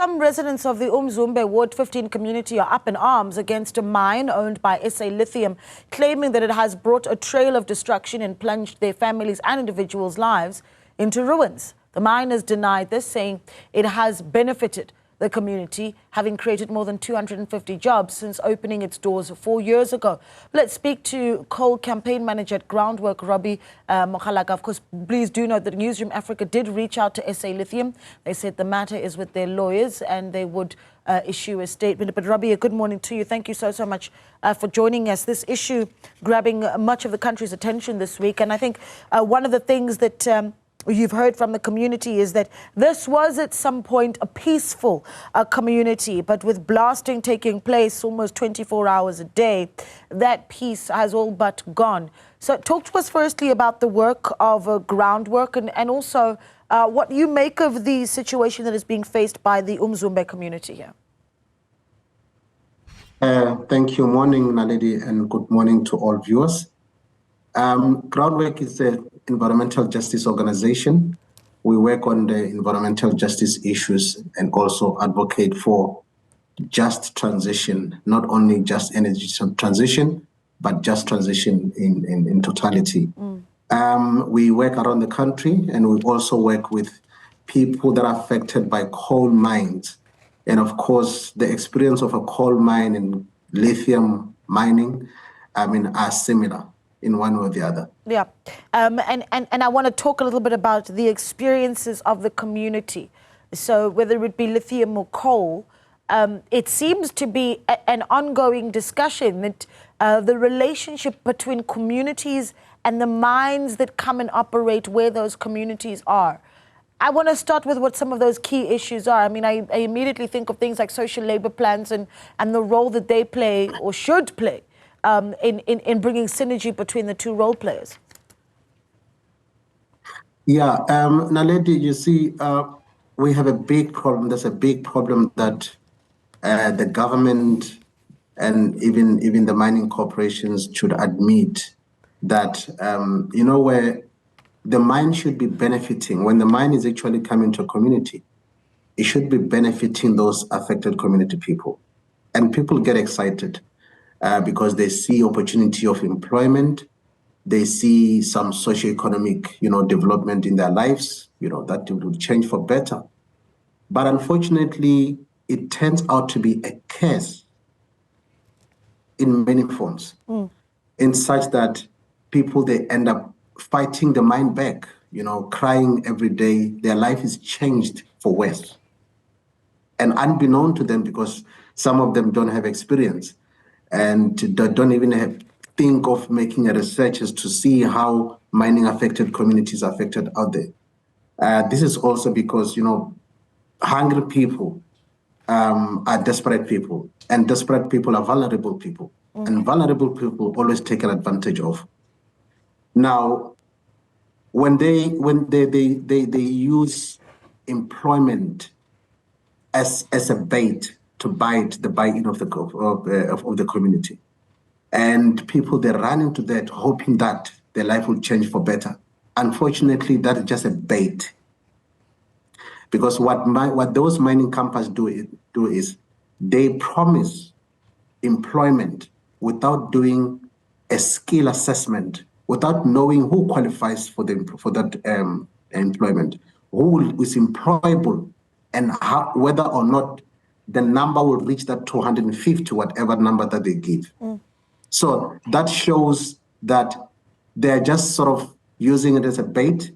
Some residents of the Umzumbe Ward 15 community are up in arms against a mine owned by SA Lithium, claiming that it has brought a trail of destruction and plunged their families' and individuals' lives into ruins. The miners denied this, saying it has benefited the community, having created more than 250 jobs since opening its doors 4 years ago. Let's speak to coal campaign manager at Groundwork, Robby, Mokgalaka. Of course, please do note that Newzroom Afrika did reach out to SA Lithium. They said the matter is with their lawyers and they would issue a statement. But Robby, a good morning to you. Thank you so much for joining us. This issue grabbing much of the country's attention this week. And I think one of the things that you've heard from the community is that this was at some point a peaceful community, but with blasting taking place almost 24 hours a day, that peace has all but gone. So talk to us firstly about the work of Groundwork and also what you make of the situation that is being faced by the Umzumbe community here. Thank you. Morning, Naledi, and good morning to all viewers. Groundwork is an environmental justice organization. We work on the environmental justice issues and also advocate for just transition, not only just energy transition, but just transition in totality. We work around the country, and we also work with people that are affected by coal mines. And of course, the experience of a coal mine and lithium mining, are similar in one or the other. Yeah, and I want to talk a little bit about the experiences of the community. So whether it be lithium or coal, it seems to be an ongoing discussion that the relationship between communities and the mines that come and operate where those communities are. I want to start with what some of those key issues are. I immediately think of things like social labor plans and the role that they play or should play in bringing synergy between the two role players. Yeah, Naledi, you see, we have a big problem. There's a big problem that the government and even the mining corporations should admit that, where the mine should be benefiting. When the mine is actually coming to a community, it should be benefiting those affected community people. And people get excited because they see opportunity of employment. They see some socioeconomic, development in their lives, that will change for better. But unfortunately, it turns out to be a curse in many forms, in such that people, they end up fighting the mine back, crying every day. Their life is changed for worse. And unbeknown to them, because some of them don't have experience and don't even think of making a research as to see how mining affected communities are affected out there. This is also because, hungry people are desperate people, and desperate people are vulnerable people, and vulnerable people always taken advantage of. Now, when they use employment as a bait to bite the buy-in of the community, and people, they run into that hoping that their life will change for better. Unfortunately, that is just a bait, because what those mining companies do is they promise employment without doing a skill assessment, without knowing who qualifies for that employment, who is employable, and whether or not the number will reach that 250, whatever number that they give. So that shows that they're just sort of using it as a bait,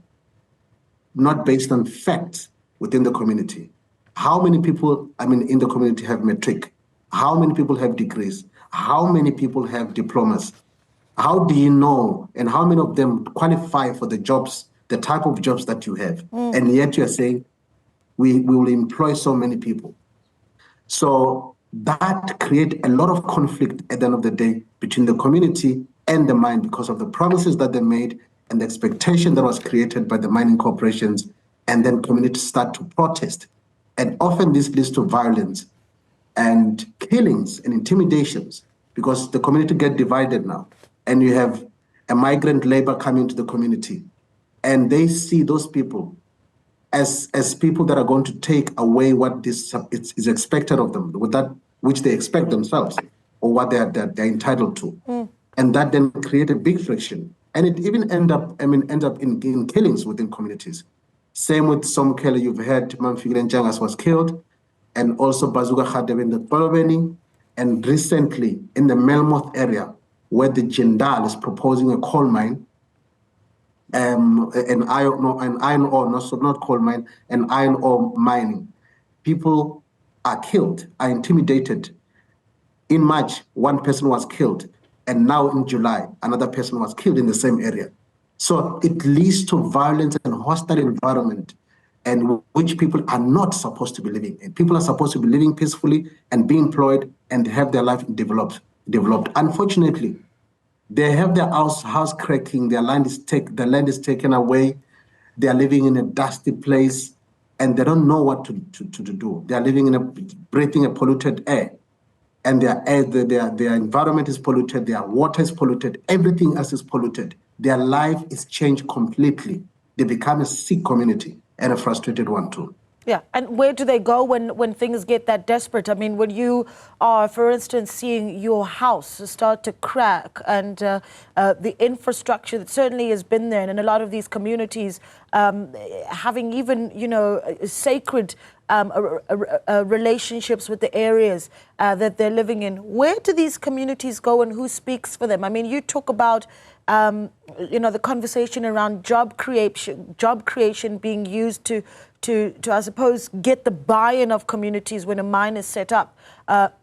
not based on facts within the community. How many people, in the community have matric? How many people have degrees? How many people have diplomas? How do you know, and how many of them qualify for the jobs, the type of jobs that you have? And yet you're saying, we will employ so many people. So that creates a lot of conflict at the end of the day between the community and the mine, because of the promises that they made and the expectation that was created by the mining corporations, and then communities start to protest. And often this leads to violence and killings and intimidations, because the community get divided now. And you have a migrant labor coming to the community, and they see those people as people that are going to take away what is expected of them, with that which they expect themselves, or what they're entitled to. And that then create a big friction. And it even ends up in killings within communities. Same with some Kelly, you've heard Mamfigilen Jangas was killed, and also Bazuka Khadeb in the Polobeni, and recently in the Melmoth area, where the Jindal is proposing a coal mine, an iron ore, not coal mine, an iron ore mining. People are killed, are intimidated. In March, one person was killed, and now in July, another person was killed in the same area. So it leads to violence and hostile environment, and which people are not supposed to be living in. People are supposed to be living peacefully and be employed and have their life developed. Unfortunately, they have their house cracking, the land is taken away, they are living in a dusty place, and they don't know what to do. They are breathing a polluted air, and their environment is polluted, their water is polluted, everything else is polluted. Their life is changed completely. They become a sick community and a frustrated one too. Yeah, and where do they go when things get that desperate? I mean, when you are, for instance, seeing your house start to crack and the infrastructure that certainly has been there, and in a lot of these communities having even, sacred relationships with the areas that they're living in, where do these communities go and who speaks for them? I mean, you talk about the conversation around job creation being used to, I suppose, get the buy-in of communities when a mine is set up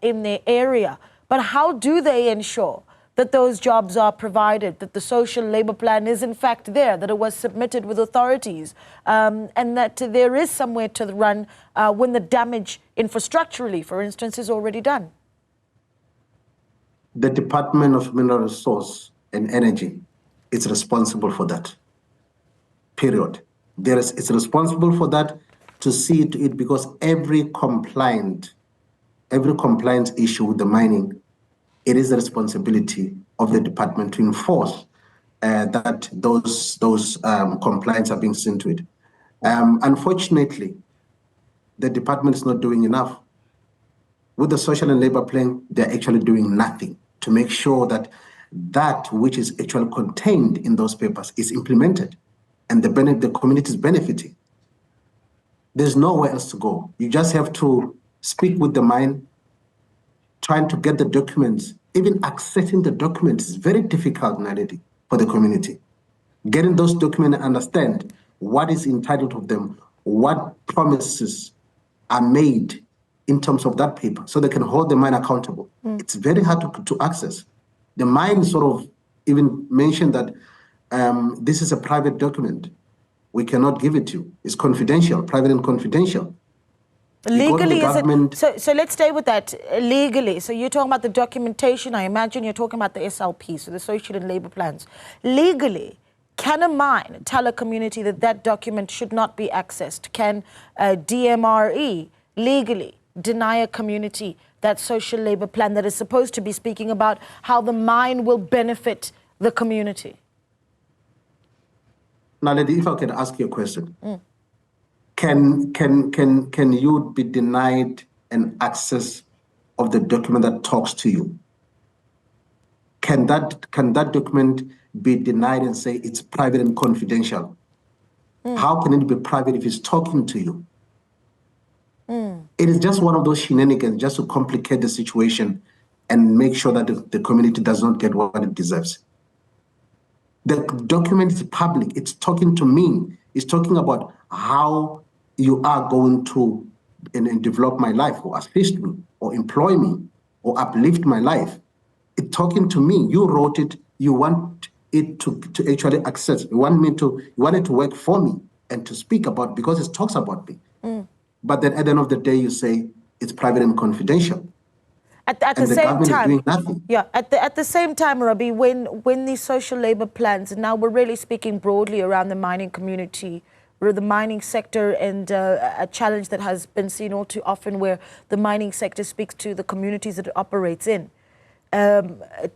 in their area. But how do they ensure that those jobs are provided, that the social labor plan is in fact there, that it was submitted with authorities, and that there is somewhere to run when the damage infrastructurally, for instance, is already done? The Department of Mineral Resource and Energy is responsible for that, period. It's responsible for that, to see to it, because every compliance issue with the mining, it is the responsibility of the department to enforce that those compliance are being seen to it. Unfortunately, the department is not doing enough. With the social and labor plan, they're actually doing nothing to make sure that which is actually contained in those papers is implemented, and the community is benefiting. There's nowhere else to go. You just have to speak with the mine, trying to get the documents. Even accessing the documents is very difficult, Naledi, for the community. Getting those documents and understand what is entitled of them, what promises are made in terms of that paper, so they can hold the mine accountable. It's very hard to access. The mine sort of even mentioned that this is a private document. We cannot give it to you. It's confidential, private and confidential. Legally, is it? So let's stay with that. Legally, so you're talking about the documentation. I imagine you're talking about the SLP, so the social and labor plans. Legally, can a mine tell a community that document should not be accessed? Can DMRE legally deny a community that social labor plan that is supposed to be speaking about how the mine will benefit the community? Naledi, if I can ask you a question. Can you be denied an access of the document that talks to you? Can that document be denied and say it's private and confidential? How can it be private if it's talking to you? It is just one of those shenanigans just to complicate the situation and make sure that the community does not get what it deserves. The document is public. It's talking to me. It's talking about how you are going to and develop my life, or assist me, or employ me, or uplift my life. It's talking to me. You wrote it. You want it to actually access. You want it to work for me and to speak about, because it talks about me. But then at the end of the day, you say it's private and confidential. At the same time, yeah. At the same time, Robby, when these social labor plans, and now we're really speaking broadly around the mining community, or the mining sector, and a challenge that has been seen all too often, where the mining sector speaks to the communities that it operates in.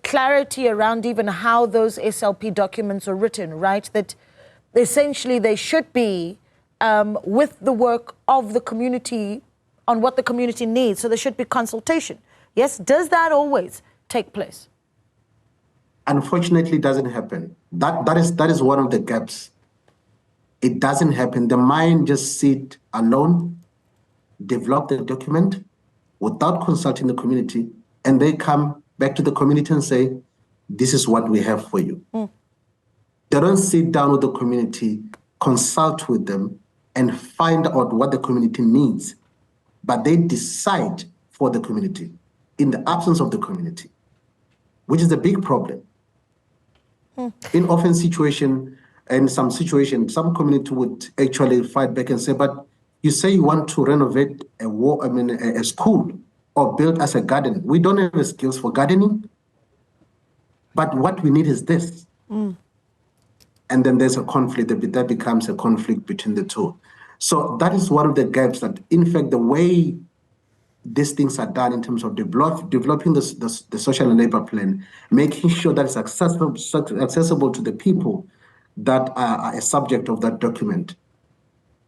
Clarity around even how those SLP documents are written, right? That essentially they should be with the work of the community on what the community needs. So there should be consultation. Yes, does that always take place? Unfortunately, it doesn't happen. That is one of the gaps. It doesn't happen. The mine just sit alone, develop the document without consulting the community, and they come back to the community and say, this is what we have for you. They don't sit down with the community, consult with them, and find out what the community needs, but they decide for the community in the absence of the community, which is a big problem. In often situation, in some situation, some community would actually fight back and say, but you say you want to renovate a school or build as a garden. We don't have the skills for gardening, but what we need is this. And then there's a conflict, that becomes a conflict between the two. So that is one of the gaps that, in fact, the way these things are done in terms of developing the social and labor plan, making sure that it's accessible to the people that are a subject of that document.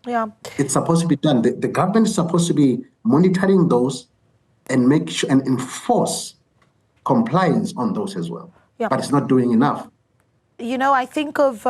Yeah, it's supposed to be done. The government is supposed to be monitoring those and make sure and enforce compliance on those as well. Yeah. But it's not doing enough. You know, I think of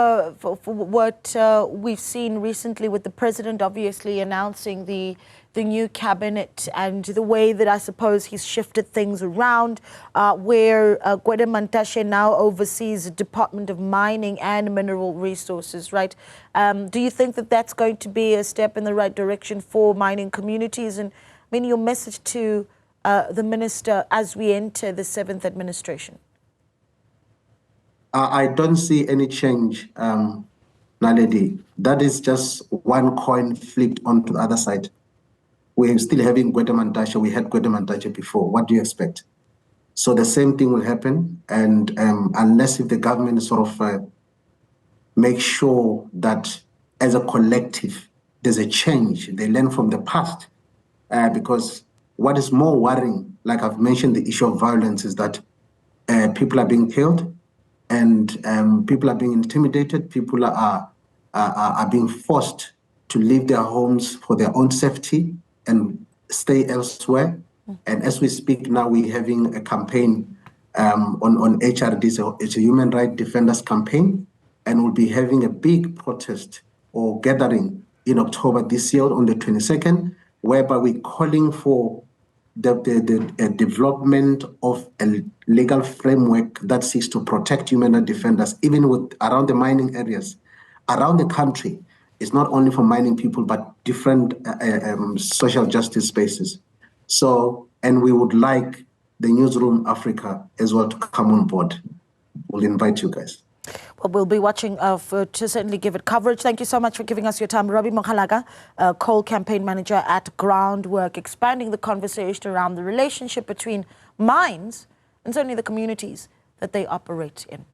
what we've seen recently with the president obviously announcing the new cabinet and the way that I suppose he's shifted things around, where Gwede Mantashe now oversees the Department of Mining and Mineral Resources, right? Do you think that that's going to be a step in the right direction for mining communities? And I mean, your message to the minister as we enter the 7th administration? I don't see any change, Naledi. That is just one coin flipped onto the other side. We're still having Gwede Mantashe. We had Gwede Mantashe before. What do you expect? So the same thing will happen. And unless if the government sort of make sure that as a collective, there's a change, they learn from the past. Because what is more worrying, like I've mentioned, the issue of violence is that people are being killed, and people are being intimidated. People are being forced to leave their homes for their own safety and stay elsewhere. And as we speak now, we're having a campaign on HRD. It's a Human Rights Defenders campaign, and we'll be having a big protest or gathering in October this year on the 22nd, whereby we're calling for the development of a legal framework that seeks to protect human rights defenders, even with around the mining areas, around the country. It's not only for mining people, but different social justice spaces. So, and we would like the Newzroom Afrika as well to come on board. We'll invite you guys. Well, we'll be watching to certainly give it coverage. Thank you so much for giving us your time. Robby Mokgalaka, coal campaign manager at Groundwork, expanding the conversation around the relationship between mines and certainly the communities that they operate in.